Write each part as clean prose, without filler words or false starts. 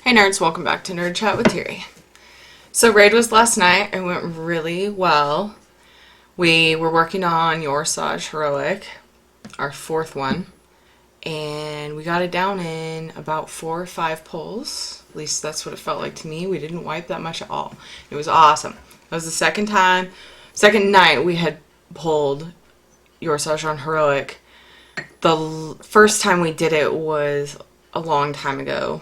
Hey nerds, welcome back to Nerd Chat with Tiri. So raid was last night. It went really well. We were working on Yor'sahj Heroic, our fourth one, and we got it down in about 4 or 5 pulls. At least that's what it felt like to me. We didn't wipe that much at all. It was awesome. That was the second night we had pulled Yor'sahj on Heroic. The first time we did it was a long time ago.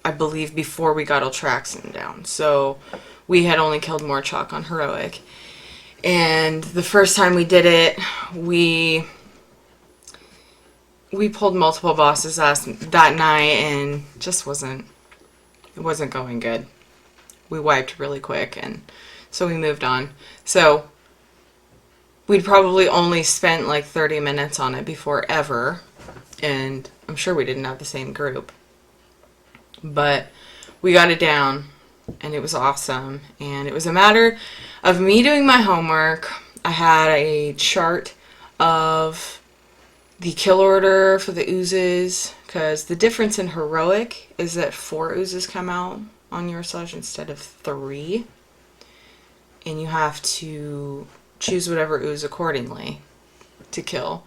I believe before we got Ultraxin down. So we had only killed more chalk on Heroic. And the first time we did it, we pulled multiple bosses that night and just it wasn't going good. We wiped really quick and so we moved on. So we'd probably only spent like 30 minutes on it before ever. And I'm sure we didn't have the same group. But we got it down, and it was awesome. And it was a matter of me doing my homework. I had a chart of the kill order for the oozes, because the difference in Heroic is that 4 oozes come out on Yor'sahj instead of 3. And you have to choose whatever ooze accordingly to kill.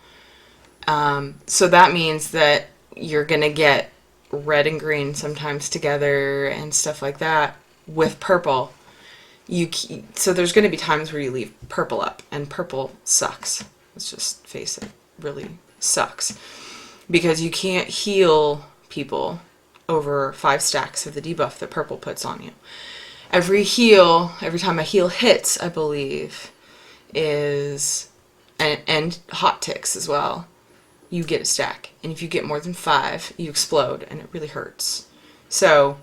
So that means that you're going to get red and green sometimes together and stuff like that with purple. So there's going to be times where you leave purple up, and purple sucks. Let's just face it, really sucks, because you can't heal people over 5 stacks of the debuff that purple puts on you. Every time a heal hits, I believe, is and hot ticks as well, you get a stack. And if you get more than 5, you explode, and it really hurts. So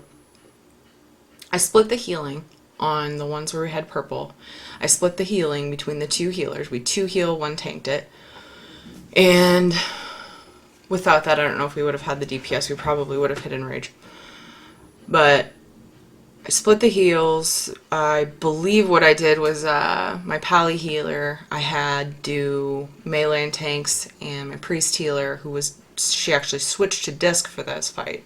I split the healing on the ones where we had purple. I split the healing between the 2 healers. We 2 heal, 1 tanked it. And without that, I don't know if we would have had the DPS. We probably would have hit Enrage. But I split the heals. I believe what I did was my pally healer, I had do melee and tanks, and my priest healer, she actually switched to disc for this fight.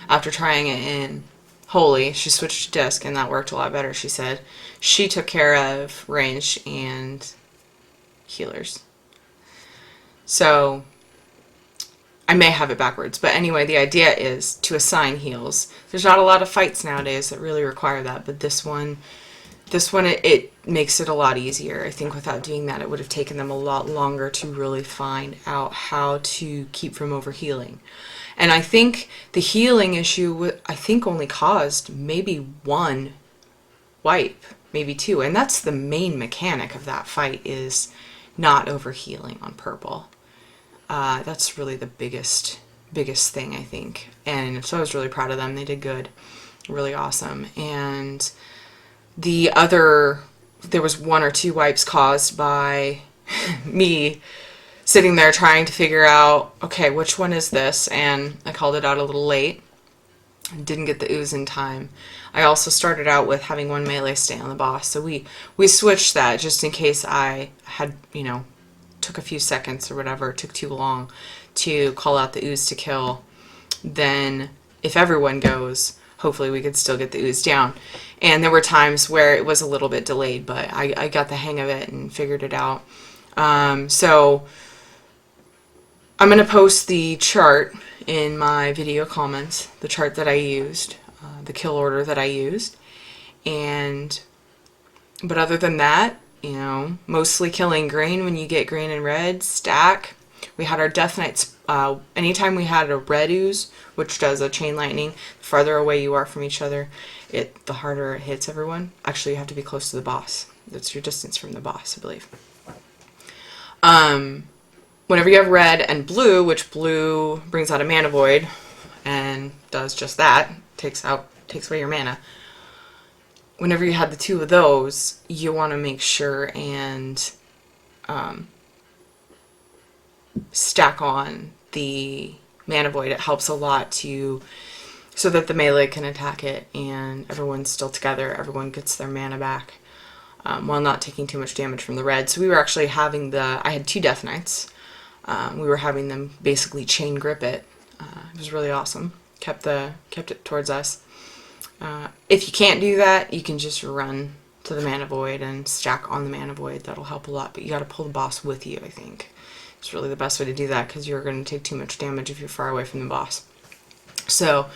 After trying it in holy, she switched to disc, and that worked a lot better, she said. She took care of range and healers. So I may have it backwards, but anyway, the idea is to assign heals. There's not a lot of fights nowadays that really require that, but this one, it makes it a lot easier. I think without doing that, it would have taken them a lot longer to really find out how to keep from overhealing. And I think the healing issue, only caused maybe 1 wipe, maybe 2, and that's the main mechanic of that fight, is not overhealing on purple. That's really the biggest thing, I think. And so I was really proud of them. They did good. Really awesome. And there was 1 or 2 wipes caused by me sitting there trying to figure out, okay, which one is this? And I called it out a little late. Didn't get the ooze in time. I also started out with having 1 melee stay on the boss. So we switched that just in case I had, took a few seconds or whatever, it took too long to call out the ooze to kill. Then if everyone goes, hopefully we could still get the ooze down. And there were times where it was a little bit delayed, but I got the hang of it and figured it out. So I'm going to post the chart in my video comments, the chart that I used, the kill order that I used. But other than that, mostly killing green when you get green and red, stack. We had our Death Knights. Anytime we had a red ooze, which does a chain lightning, the farther away you are from each other, the harder it hits everyone. Actually, you have to be close to the boss. That's your distance from the boss, I believe. Whenever you have red and blue, which blue brings out a mana void and does just that, takes away your mana. Whenever you have the 2 of those, you want to make sure and stack on the mana void. It helps a lot so that the melee can attack it and everyone's still together. Everyone gets their mana back while not taking too much damage from the red. So we were actually having I had 2 Death Knights. We were having them basically chain grip it. It was really awesome. kept it towards us. If you can't do that, you can just run to the Mana Void and stack on the Mana Void. That'll help a lot, but you got to pull the boss with you, I think. It's really the best way to do that, because you're going to take too much damage if you're far away from the boss. So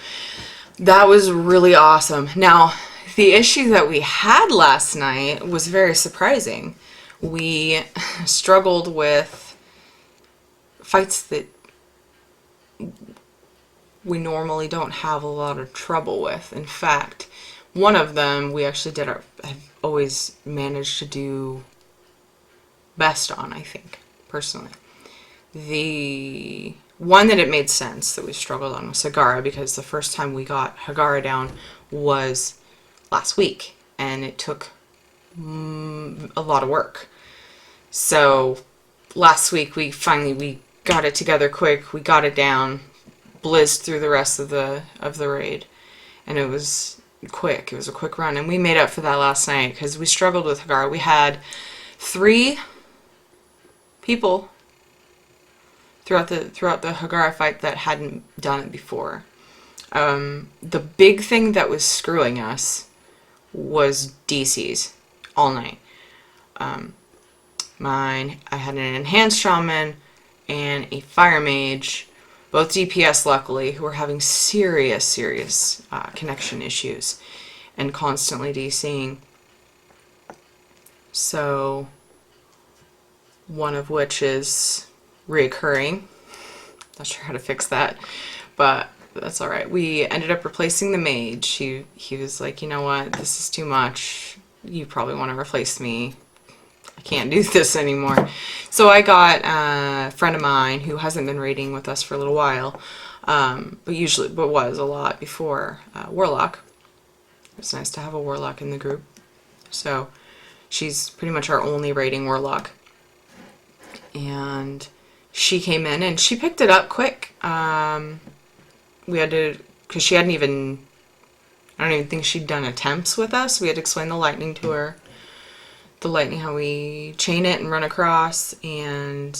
that was really awesome. Now, the issue that we had last night was very surprising. We struggled with fights that we normally don't have a lot of trouble with. In fact, one of them we actually have always managed to do best on, I think, personally. The one that it made sense that we struggled on was Hagara, because the first time we got Hagara down was last week, and it took a lot of work. So last week we got it together quick, we got it down, blizzed through the rest of the raid, and it was quick. It was a quick run, and we made up for that last night because we struggled with Hagara. We had 3 people throughout the Hagara fight that hadn't done it before. The big thing that was screwing us was DCs all night. I had an enhanced shaman and a fire mage, both DPS luckily, who were having serious connection issues and constantly DCing. So one of which is reoccurring. Not sure how to fix that, but that's all right. We ended up replacing the mage. He was like, you know what, this is too much. You probably want to replace me. I can't do this anymore. So I got a friend of mine who hasn't been raiding with us for a little while, but was a lot before, Warlock. It's nice to have a Warlock in the group. So she's pretty much our only raiding Warlock. And she came in and she picked it up quick. We had to, because she hadn't even, I don't even think she'd done attempts with us. We had to explain the lightning to her. The lightning, how we chain it and run across, and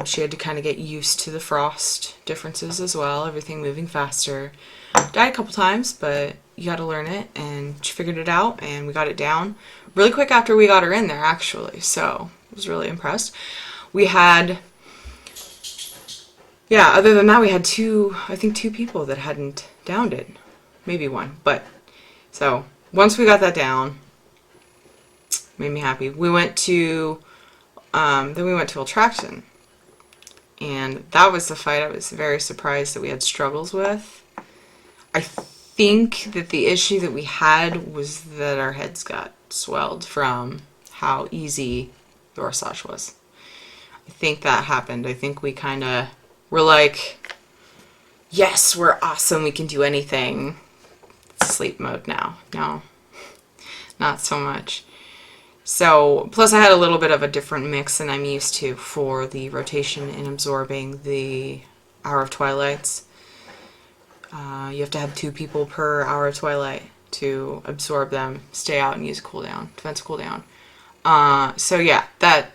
she had to kind of get used to the frost differences as well, everything moving faster. Died a couple times, but you got to learn it, and she figured it out, and we got it down really quick after we got her in there, actually, so I was really impressed. We had, yeah, other than that, we had two people that hadn't downed it, maybe one, but, so, once we got that down, made me happy. We went to, then we went to Ultraction, and that was the fight I was very surprised that we had struggles with. I think that the issue that we had was that our heads got swelled from how easy Yor'sahj was. I think that happened. I think we kind of were like, yes, we're awesome, we can do anything. It's sleep mode now. No, not so much. So, plus I had a little bit of a different mix than I'm used to for the rotation and absorbing the Hour of Twilights. You have to have 2 people per Hour of Twilight to absorb them, stay out, and use a cooldown, defense cooldown. So yeah, that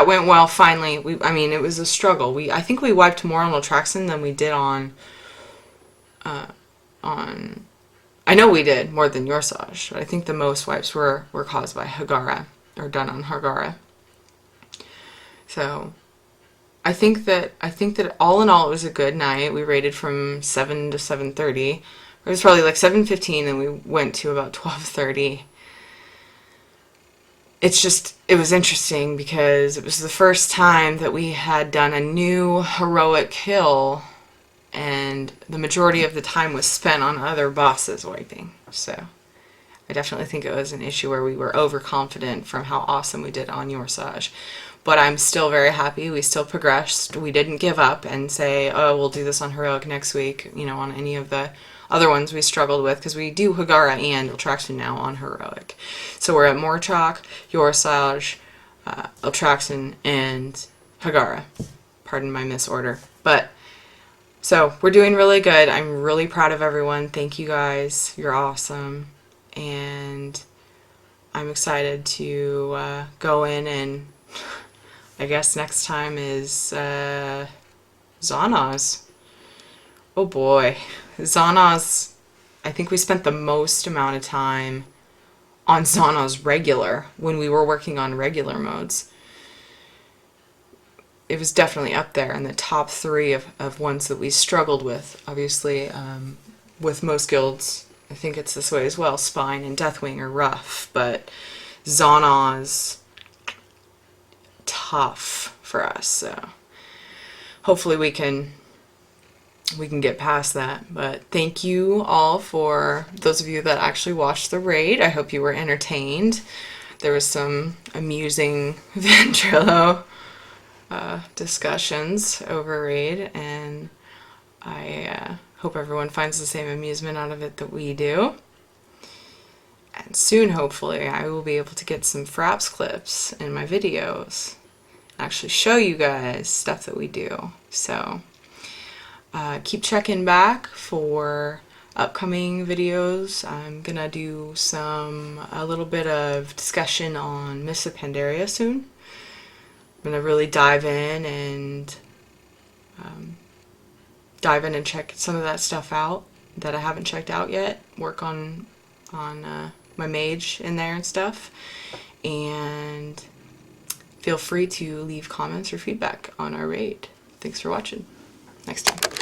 went well finally. I mean, it was a struggle. I think we wiped more on Ultraxon than we did on I know we did more than Yor'sahj, but I think the most wipes were caused by Hagara, or done on Hagara. So I think that all in all it was a good night. We raided from 7 to 7:30. It was probably like 7:15, and we went to about 12:30. It was interesting because it was the first time that we had done a new heroic kill, and the majority of the time was spent on other bosses wiping. So I definitely think it was an issue where we were overconfident from how awesome we did on Yor'sahj. But I'm still very happy. We still progressed. We didn't give up and say, oh, we'll do this on Heroic next week, on any of the other ones we struggled with, because we do Hagara and Ultraxon now on Heroic. So we're at Morchok, Yor'sahj, Ultraxon, and Hagara. Pardon my misorder. But so we're doing really good. I'm really proud of everyone. Thank you guys. You're awesome. And I'm excited to go in, and I guess next time is Xana's. Oh boy. Ẓawn's, I think we spent the most amount of time on Ẓawn's regular when we were working on regular modes. It was definitely up there in the top 3 of ones that we struggled with. Obviously, with most guilds, I think it's this way as well. Spine and Deathwing are rough, but Ẓawn's tough for us. So hopefully we can get past that. But thank you all for those of you that actually watched the raid. I hope you were entertained. There was some amusing Ventrilo discussions over raid, and I hope everyone finds the same amusement out of it that we do. And soon, hopefully, I will be able to get some Fraps clips in my videos and actually show you guys stuff that we do. So keep checking back for upcoming videos. I'm gonna do a little bit of discussion on Mists of Pandaria soon. I'm gonna really dive in and check some of that stuff out that I haven't checked out yet. Work on my mage in there and stuff. And feel free to leave comments or feedback on our raid. Thanks for watching. Next time.